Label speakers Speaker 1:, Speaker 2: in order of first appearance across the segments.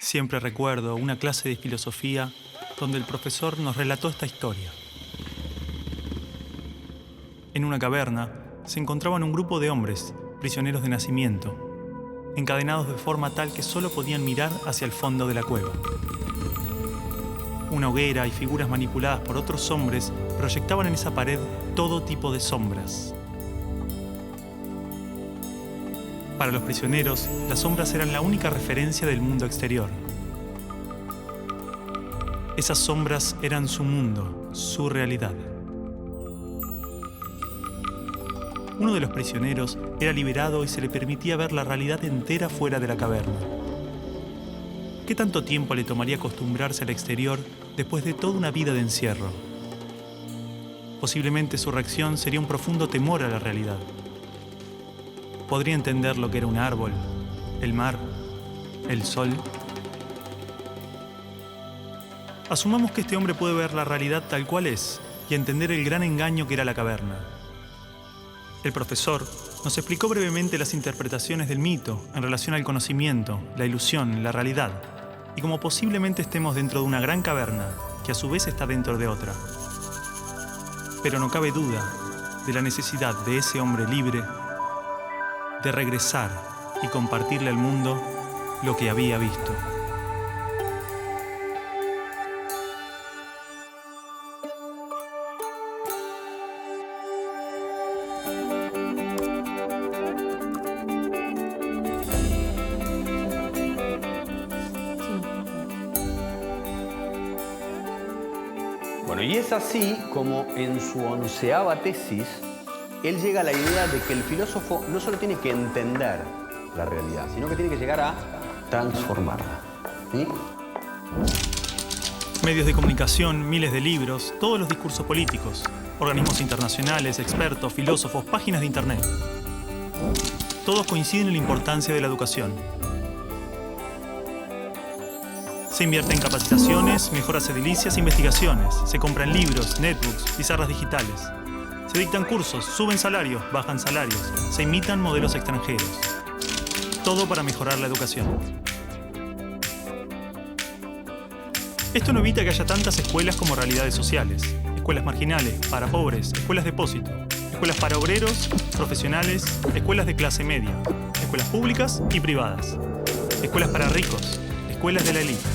Speaker 1: Siempre recuerdo una clase de filosofía donde el profesor nos relató esta historia. En una caverna se encontraban un grupo de hombres, prisioneros de nacimiento, encadenados de forma tal que solo podían mirar hacia el fondo de la cueva. Una hoguera y figuras manipuladas por otros hombres proyectaban en esa pared todo tipo de sombras. Para los prisioneros, las sombras eran la única referencia del mundo exterior. Esas sombras eran su mundo, su realidad. Uno de los prisioneros era liberado y se le permitía ver la realidad entera fuera de la caverna. ¿Qué tanto tiempo le tomaría acostumbrarse al exterior después de toda una vida de encierro? Posiblemente su reacción sería un profundo temor a la realidad. Podría entender lo que era un árbol, el mar, el sol. Asumamos que este hombre puede ver la realidad tal cual es y entender el gran engaño que era la caverna. El profesor nos explicó brevemente las interpretaciones del mito en relación al conocimiento, la ilusión, la realidad, y cómo posiblemente estemos dentro de una gran caverna que a su vez está dentro de otra. Pero no cabe duda de la necesidad de ese hombre libre de regresar y compartirle al mundo lo que había visto.
Speaker 2: Bueno, y es así como en su 11ª tesis, él llega a la idea de que el filósofo no solo tiene que entender la realidad, sino que tiene que llegar a transformarla. ¿Sí?
Speaker 1: Medios de comunicación, miles de libros, todos los discursos políticos, organismos internacionales, expertos, filósofos, páginas de internet. Todos coinciden en la importancia de la educación. Se invierte en capacitaciones, mejoras edilicias e investigaciones. Se compran libros, netbooks, pizarras digitales. Se dictan cursos, suben salarios, bajan salarios. Se imitan modelos extranjeros. Todo para mejorar la educación. Esto no evita que haya tantas escuelas como realidades sociales. Escuelas marginales, para pobres, escuelas depósito. Escuelas para obreros, profesionales, escuelas de clase media. Escuelas públicas y privadas. Escuelas para ricos, escuelas de la élite.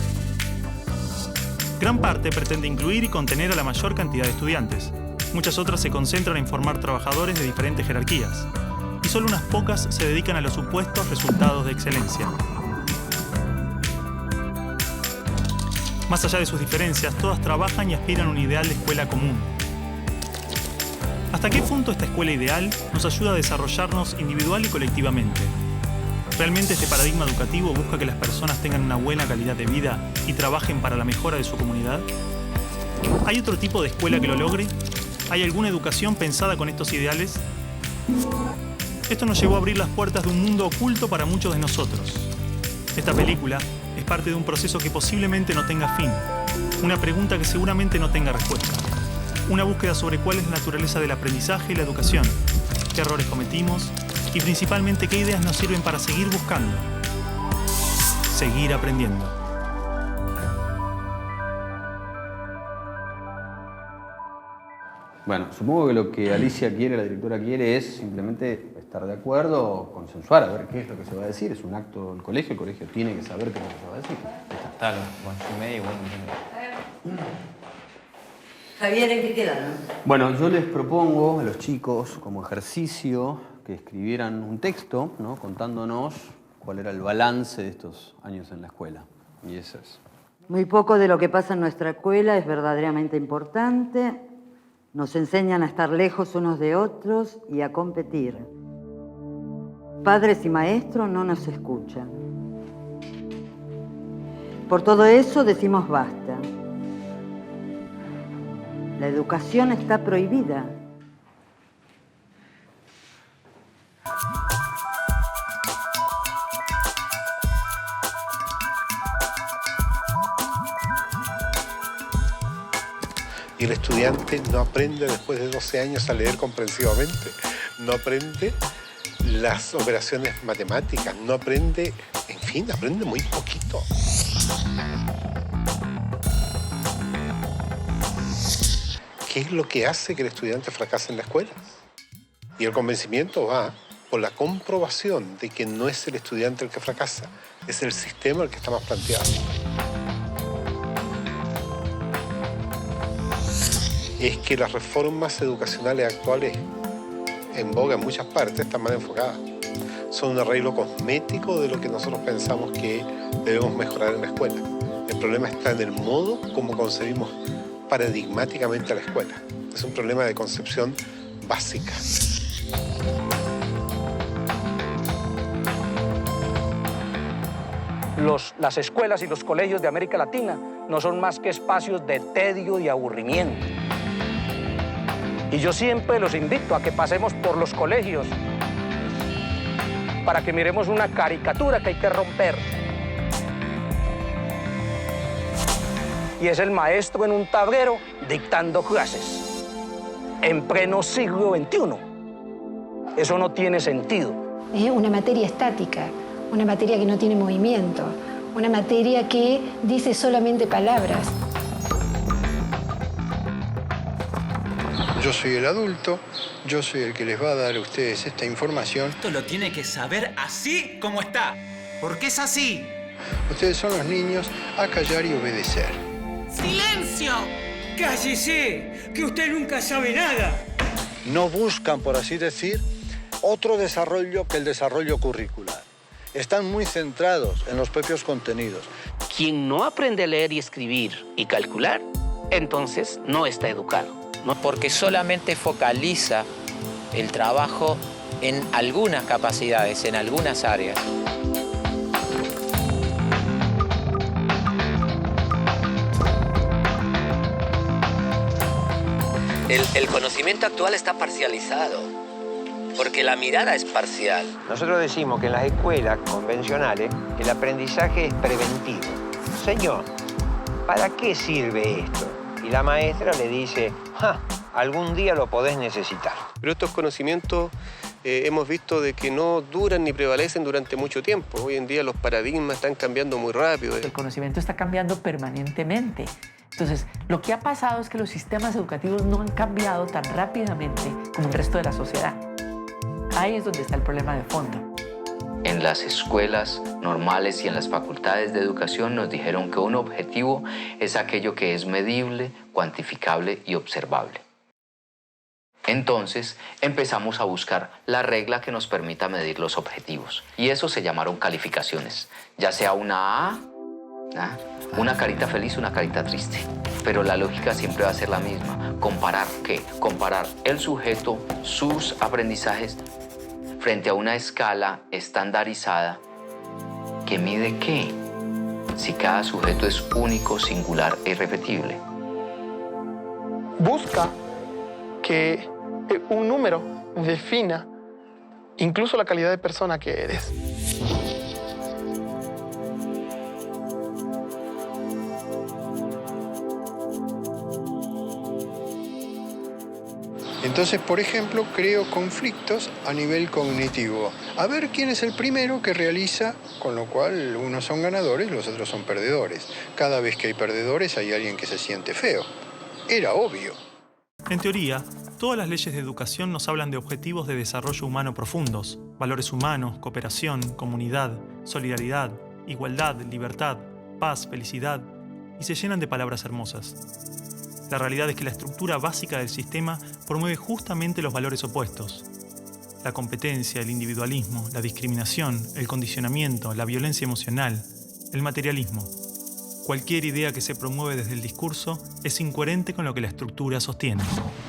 Speaker 1: Gran parte pretende incluir y contener a la mayor cantidad de estudiantes. Muchas otras se concentran en formar trabajadores de diferentes jerarquías. Y solo unas pocas se dedican a los supuestos resultados de excelencia. Más allá de sus diferencias, todas trabajan y aspiran a un ideal de escuela común. ¿Hasta qué punto esta escuela ideal nos ayuda a desarrollarnos individual y colectivamente? ¿Realmente este paradigma educativo busca que las personas tengan una buena calidad de vida y trabajen para la mejora de su comunidad? ¿Hay otro tipo de escuela que lo logre? ¿Hay alguna educación pensada con estos ideales? Esto nos llevó a abrir las puertas de un mundo oculto para muchos de nosotros. Esta película es parte de un proceso que posiblemente no tenga fin, una pregunta que seguramente no tenga respuesta, una búsqueda sobre cuál es la naturaleza del aprendizaje y la educación, qué errores cometimos y principalmente qué ideas nos sirven para seguir buscando, seguir aprendiendo.
Speaker 2: Bueno, supongo que lo que Alicia quiere, la directora quiere, es simplemente estar de acuerdo o consensuar, a ver qué es lo que se va a decir. Es un acto del colegio, el colegio tiene que saber qué es lo que se va a decir.
Speaker 3: Está, bueno, y medio igual.
Speaker 4: Javier, ¿en qué quedaron?
Speaker 2: Bueno, yo les propongo a los chicos como ejercicio que escribieran un texto, ¿no?, contándonos cuál era el balance de estos años en la escuela. Y eso es.
Speaker 4: Muy poco de lo que pasa en nuestra escuela es verdaderamente importante. Nos enseñan a estar lejos unos de otros y a competir. Padres y maestros no nos escuchan. Por todo eso decimos basta. La educación está prohibida.
Speaker 5: Y el estudiante no aprende después de 12 años a leer comprensivamente, no aprende las operaciones matemáticas, no aprende, en fin, aprende muy poquito. ¿Qué es lo que hace que el estudiante fracase en la escuela? Y el convencimiento va por la comprobación de que no es el estudiante el que fracasa, es el sistema el que está más planteado. Es que las reformas educacionales actuales en boga en muchas partes están mal enfocadas. Son un arreglo cosmético de lo que nosotros pensamos que debemos mejorar en la escuela. El problema está en el modo como concebimos paradigmáticamente a la escuela. Es un problema de concepción básica.
Speaker 6: Las escuelas y los colegios de América Latina no son más que espacios de tedio y aburrimiento. Y yo siempre los invito a que pasemos por los colegios para que miremos una caricatura que hay que romper. Y es el maestro en un tablero dictando clases en pleno siglo XXI. Eso no tiene sentido.
Speaker 7: Una materia estática, una materia que no tiene movimiento, una materia que dice solamente palabras.
Speaker 8: Yo soy el adulto, yo soy el que les va a dar a ustedes esta información.
Speaker 9: Esto lo tiene que saber así como está, porque es así.
Speaker 8: Ustedes son los niños a callar y obedecer.
Speaker 9: ¡Silencio! ¡Cállese! ¡Que usted nunca sabe nada!
Speaker 10: No buscan, por así decir, otro desarrollo que el desarrollo curricular. Están muy centrados en los propios contenidos.
Speaker 11: Quien no aprende a leer y escribir y calcular, entonces no está educado.
Speaker 3: No, porque solamente focaliza el trabajo en algunas capacidades, en algunas áreas.
Speaker 11: El conocimiento actual está parcializado, porque la mirada es parcial.
Speaker 12: Nosotros decimos que en las escuelas convencionales el aprendizaje es preventivo. Señor, ¿para qué sirve esto? Y la maestra le dice, algún día lo podés necesitar.
Speaker 13: Pero estos conocimientos hemos visto de que no duran ni prevalecen durante mucho tiempo. Hoy en día los paradigmas están cambiando muy rápido.
Speaker 14: El conocimiento está cambiando permanentemente. Entonces, lo que ha pasado es que los sistemas educativos no han cambiado tan rápidamente como el resto de la sociedad. Ahí es donde está el problema de fondo.
Speaker 15: En las escuelas normales y en las facultades de educación nos dijeron que un objetivo es aquello que es medible, cuantificable y observable. Entonces empezamos a buscar la regla que nos permita medir los objetivos. Y eso se llamaron calificaciones, ya sea una A, una carita feliz, una carita triste. Pero la lógica siempre va a ser la misma. ¿Comparar qué? Comparar el sujeto, sus aprendizajes, frente a una escala estandarizada que mide qué, si cada sujeto es único, singular e irrepetible.
Speaker 16: Busca que un número defina incluso la calidad de persona que eres.
Speaker 8: Entonces, por ejemplo, creo conflictos a nivel cognitivo. A ver quién es el primero que realiza, con lo cual unos son ganadores y los otros son perdedores. Cada vez que hay perdedores hay alguien que se siente feo. Era obvio.
Speaker 1: En teoría, todas las leyes de educación nos hablan de objetivos de desarrollo humano profundos, valores humanos, cooperación, comunidad, solidaridad, igualdad, libertad, paz, felicidad, y se llenan de palabras hermosas. La realidad es que la estructura básica del sistema promueve justamente los valores opuestos. La competencia, el individualismo, la discriminación, el condicionamiento, la violencia emocional, el materialismo. Cualquier idea que se promueve desde el discurso es incoherente con lo que la estructura sostiene.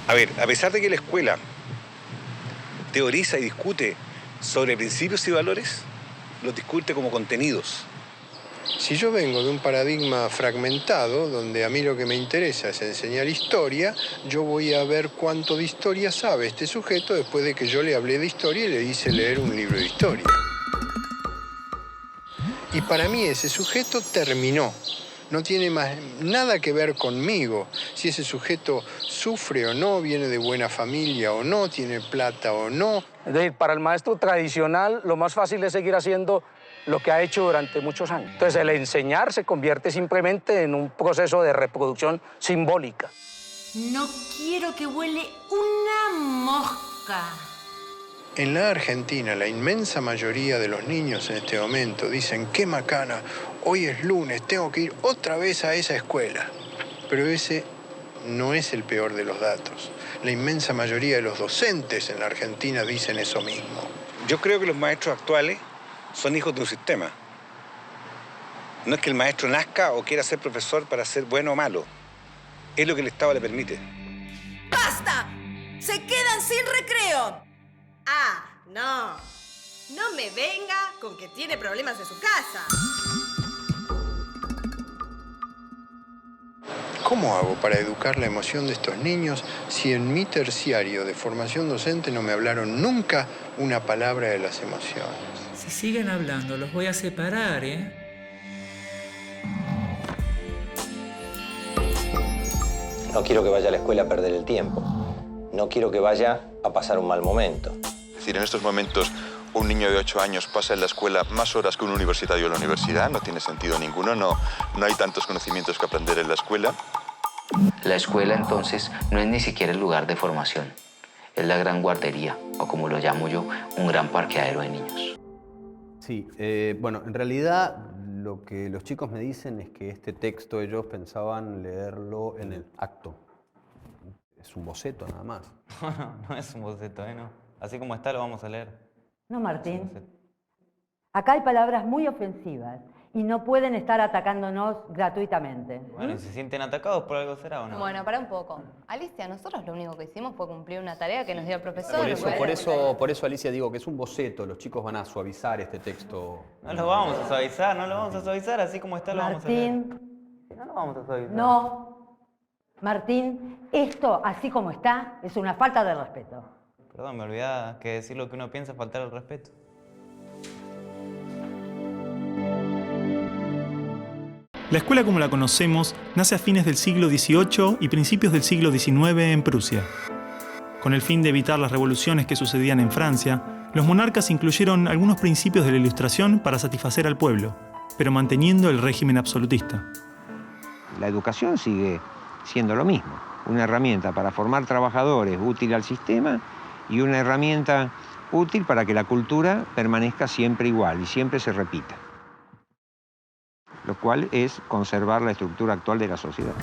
Speaker 10: A ver, a pesar de que la escuela teoriza y discute sobre principios y valores, los discute como contenidos.
Speaker 8: Si yo vengo de un paradigma fragmentado, donde a mí lo que me interesa es enseñar historia, yo voy a ver cuánto de historia sabe este sujeto después de que yo le hablé de historia y le hice leer un libro de historia. Y para mí ese sujeto terminó. No tiene más nada que ver conmigo. Si ese sujeto sufre o no, viene de buena familia o no, tiene plata o no.
Speaker 6: Es decir, para el maestro tradicional, lo más fácil es seguir haciendo lo que ha hecho durante muchos años. Entonces el enseñar se convierte simplemente en un proceso de reproducción simbólica.
Speaker 17: No quiero que huele una mosca.
Speaker 8: En la Argentina, la inmensa mayoría de los niños en este momento dicen, qué macana, hoy es lunes, tengo que ir otra vez a esa escuela. Pero ese no es el peor de los datos. La inmensa mayoría de los docentes en la Argentina dicen eso mismo.
Speaker 10: Yo creo que los maestros actuales son hijos de un sistema. No es que el maestro nazca o quiera ser profesor para ser bueno o malo. Es lo que el Estado le permite.
Speaker 17: ¡Basta! ¡Se quedan sin recreo! Ah, no. No me venga con que tiene problemas en su casa.
Speaker 8: ¿Cómo hago para educar la emoción de estos niños si en mi terciario de formación docente no me hablaron nunca una palabra de las emociones?
Speaker 18: Si siguen hablando, los voy a separar, ¿eh?
Speaker 12: No quiero que vaya a la escuela a perder el tiempo. No quiero que vaya a pasar un mal momento.
Speaker 19: Es decir, en estos momentos un niño de 8 años pasa en la escuela más horas que un universitario en la universidad. No tiene sentido ninguno, no hay tantos conocimientos que aprender en la escuela.
Speaker 15: La escuela, entonces, no es ni siquiera el lugar de formación. Es la gran guardería, o como lo llamo yo, un gran parqueadero de niños.
Speaker 2: Sí, bueno, en realidad lo que los chicos me dicen es que este texto ellos pensaban leerlo en el acto. Es un boceto nada más.
Speaker 20: No es un boceto, ¿no? Así como está lo vamos a leer.
Speaker 4: No, Martín. Acá hay palabras muy ofensivas y no pueden estar atacándonos gratuitamente.
Speaker 20: Bueno, si se sienten atacados, por algo será o no.
Speaker 21: Bueno, para un poco. Alicia, nosotros lo único que hicimos fue cumplir una tarea que nos dio el profesor.
Speaker 2: Por eso, Alicia, digo que es un boceto. Los chicos van a suavizar este texto.
Speaker 20: No lo vamos a suavizar, no lo vamos a suavizar. Así como está lo vamos a leer.
Speaker 4: Martín.
Speaker 20: No lo vamos a suavizar.
Speaker 4: No. Martín, esto, así como está, es una falta de respeto.
Speaker 20: Perdón, me olvidaba que decir lo que uno piensa es faltar al respeto.
Speaker 1: La escuela como la conocemos nace a fines del siglo XVIII y principios del siglo XIX en Prusia. Con el fin de evitar las revoluciones que sucedían en Francia, los monarcas incluyeron algunos principios de la Ilustración para satisfacer al pueblo, pero manteniendo el régimen absolutista.
Speaker 12: La educación sigue siendo lo mismo, una herramienta para formar trabajadores útil al sistema y una herramienta útil para que la cultura permanezca siempre igual y siempre se repita, lo cual es conservar la estructura actual de la sociedad.